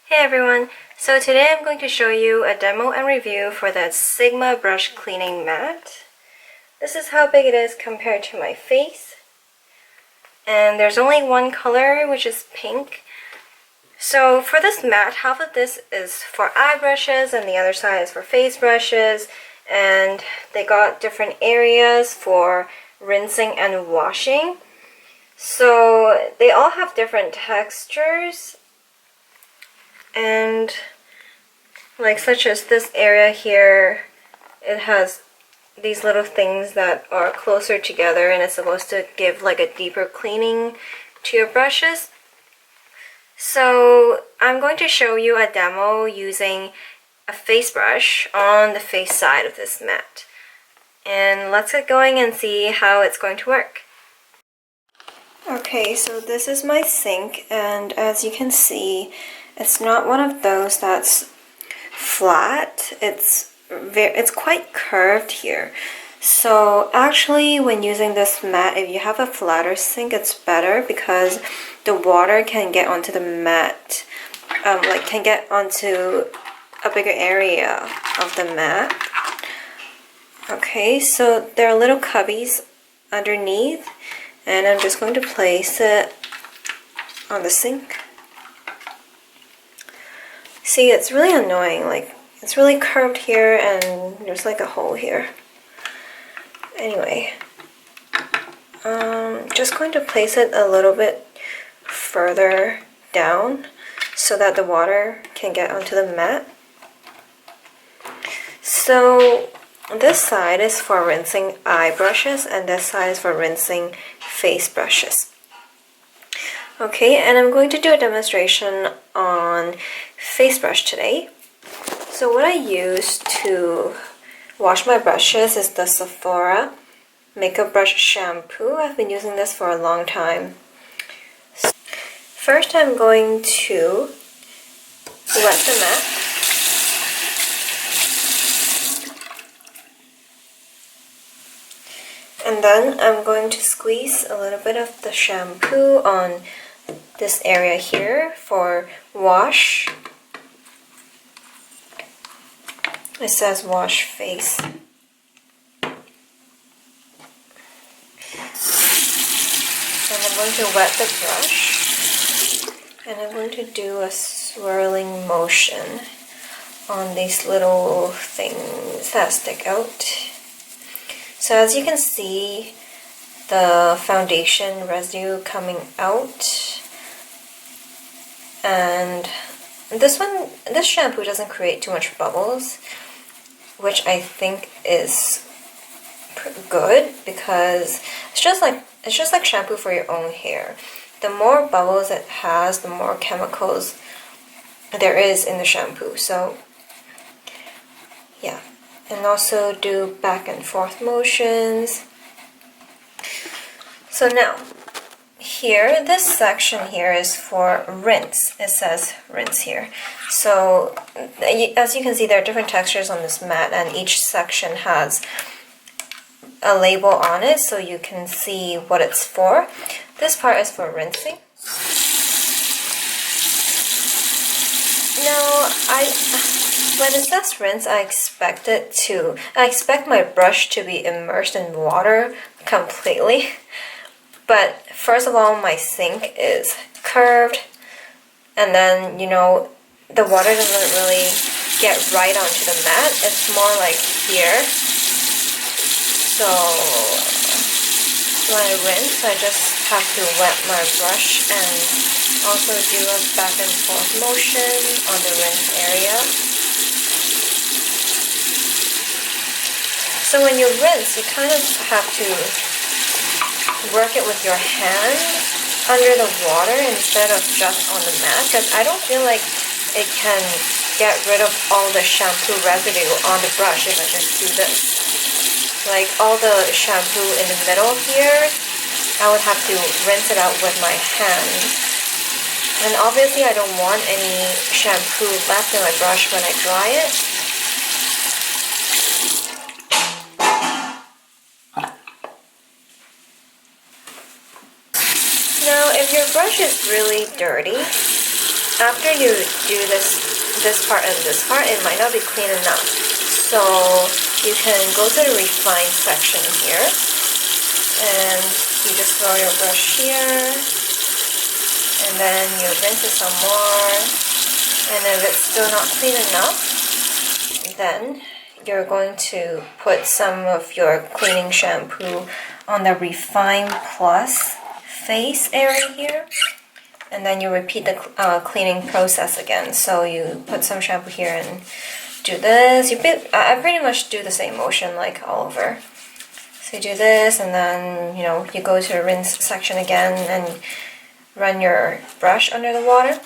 Hey everyone! So today I'm going to show you a demo and review for the Sigma brush cleaning mat. This is how big it is compared to my face. And there's only one color, which is pink. So for this mat, half of this is for eye brushes and the other side is for face brushes. And they got different areas for rinsing and washing. So they all have different textures. And like such as this area here, it has these little things that are closer together and it's supposed to give like a deeper cleaning to your brushes. So I'm going to show you a demo using a face brush on the face side of this mat. And let's get going and see how it's going to work. Okay, so this is my sink, and as you can see, it's not one of those that's flat. It's quite curved here. So actually, when using this mat, if you have a flatter sink, it's better because the water can get onto the mat, can get onto a bigger area of the mat. Okay, so there are little cubbies underneath, and I'm just going to place it on the sink. See, it's really annoying, like it's really curved here and there's like a hole here. Anyway, just going to place it a little bit further down so that the water can get onto the mat. So this side is for rinsing eye brushes and this side is for rinsing face brushes. Okay, and I'm going to do a demonstration on face brush today. So what I use to wash my brushes is the Sephora Makeup Brush Shampoo. I've been using this for a long time. First I'm going to wet the mat. And then I'm going to squeeze a little bit of the shampoo on this area here for wash. It says wash face. And I'm going to wet the brush. And I'm going to do a swirling motion on these little things that stick out. So as you can see, the foundation residue coming out, and this shampoo doesn't create too much bubbles, which I think is good because it's just like shampoo for your own hair. The more bubbles it has, the more chemicals there is in the shampoo. So yeah. And also do back and forth motions. So now, here, this section here is for rinse. It says rinse here. So, as you can see, there are different textures on this mat, and each section has a label on it, so you can see what it's for. This part is for rinsing. Now, when it says rinse, I expect my brush to be immersed in water completely. But first of all, my sink is curved, and then, you know, the water doesn't really get right onto the mat. It's more like here. So when I rinse, I just have to wet my brush and also do a back and forth motion on the rinse area. So when you rinse, you kind of have to work it with your hand under the water instead of just on the mat, because I don't feel like it can get rid of all the shampoo residue on the brush if I just do this. Like all the shampoo in the middle here, I would have to rinse it out with my hands. And obviously I don't want any shampoo left in my brush when I dry it. Now, if your brush is really dirty, after you do this part and this part, it might not be clean enough. So you can go to the refine section here, and you just throw your brush here, and then you rinse it some more. And if it's still not clean enough, then you're going to put some of your cleaning shampoo on the Refine Plus face area here, and then you repeat the cleaning process again. So you put some shampoo here and do this. I pretty much do the same motion like all over. So you do this, and then you go to the rinse section again and run your brush under the water.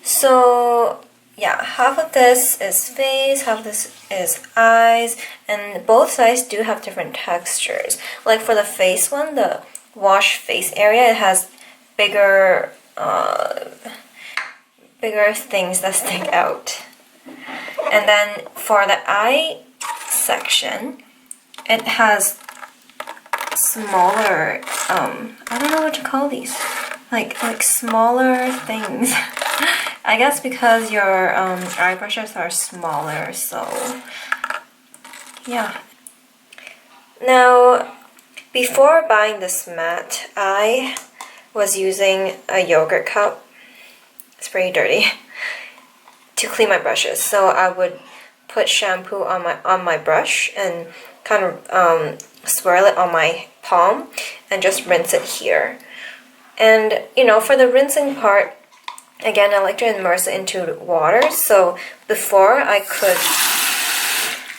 So yeah, half of this is face, half of this is eyes, and both sides do have different textures. Like for the face one, the wash face area, it has bigger things that stick out. And then for the eye section, it has smaller, I don't know what to call these, like smaller things. I guess because your eye brushes are smaller, so yeah. Now, before buying this mat, I was using a yogurt cup, it's pretty dirty, to clean my brushes. So I would put shampoo on my brush and kind of swirl it on my palm and just rinse it here. And for the rinsing part, again, I like to immerse it into water. So before, I could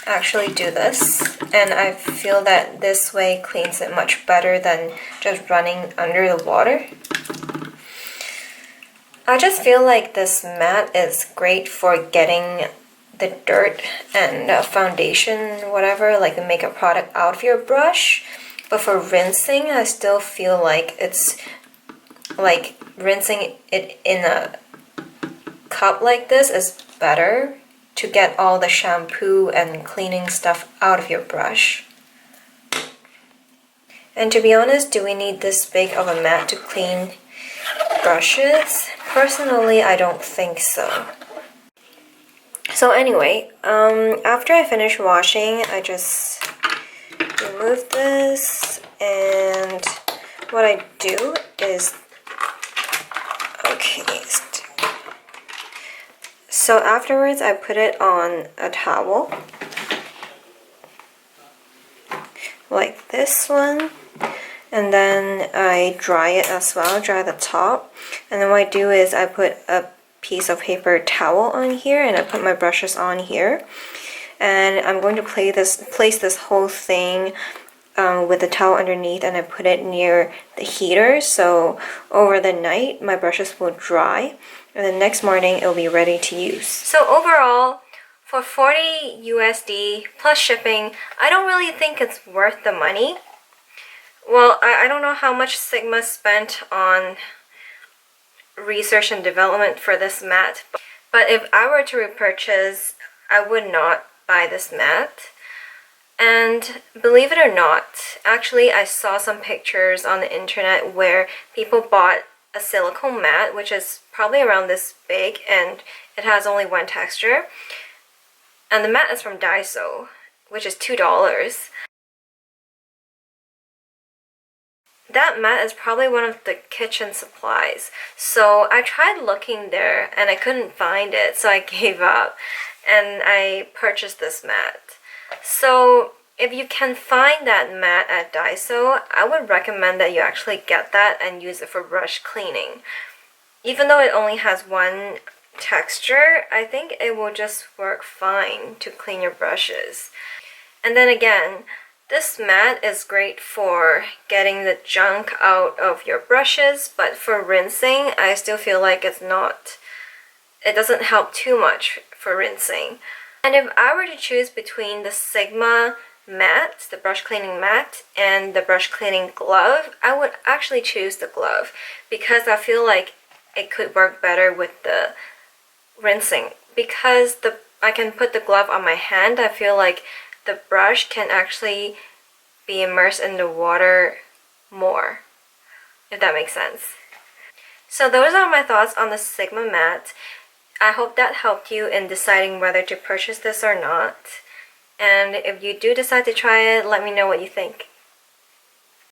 actually do this, and I feel that this way cleans it much better than just running under the water. I just feel like this mat is great for getting the dirt and foundation, whatever, like the makeup product out of your brush. But for rinsing, I still feel like it's like rinsing it in a cup like this is better to get all the shampoo and cleaning stuff out of your brush. And to be honest, do we need this big of a mat to clean brushes? Personally, I don't think so. So anyway, after I finish washing, I just remove this, and what I do is, so afterwards I put it on a towel, like this one, and then I dry it as well, dry the top, and then what I do is I put a piece of paper towel on here, and I put my brushes on here, and I'm going to place this whole thing with the towel underneath, and I put it near the heater, so over the night my brushes will dry, and the next morning it'll be ready to use. So overall, for $40 USD plus shipping, I don't really think it's worth the money. Well, I don't know how much Sigma spent on research and development for this mat, but if I were to repurchase, I would not buy this mat. And believe it or not, actually I saw some pictures on the internet where people bought a silicone mat, which is probably around this big, and it has only one texture. And the mat is from Diaso, which is $2. That mat is probably one of the kitchen supplies. So I tried looking there and I couldn't find it, so I gave up and I purchased this mat. So if you can find that mat at Diaso, I would recommend that you actually get that and use it for brush cleaning. Even though it only has one texture, I think it will just work fine to clean your brushes. And then again, this mat is great for getting the junk out of your brushes, but for rinsing, I still feel like it doesn't help too much for rinsing. And if I were to choose between the Sigma mat, the brush cleaning mat, and the brush cleaning glove, I would actually choose the glove because I feel like it could work better with the rinsing. Because I can put the glove on my hand, I feel like the brush can actually be immersed in the water more, if that makes sense. So those are my thoughts on the Sigma mat. I hope that helped you in deciding whether to purchase this or not. And if you do decide to try it, let me know what you think.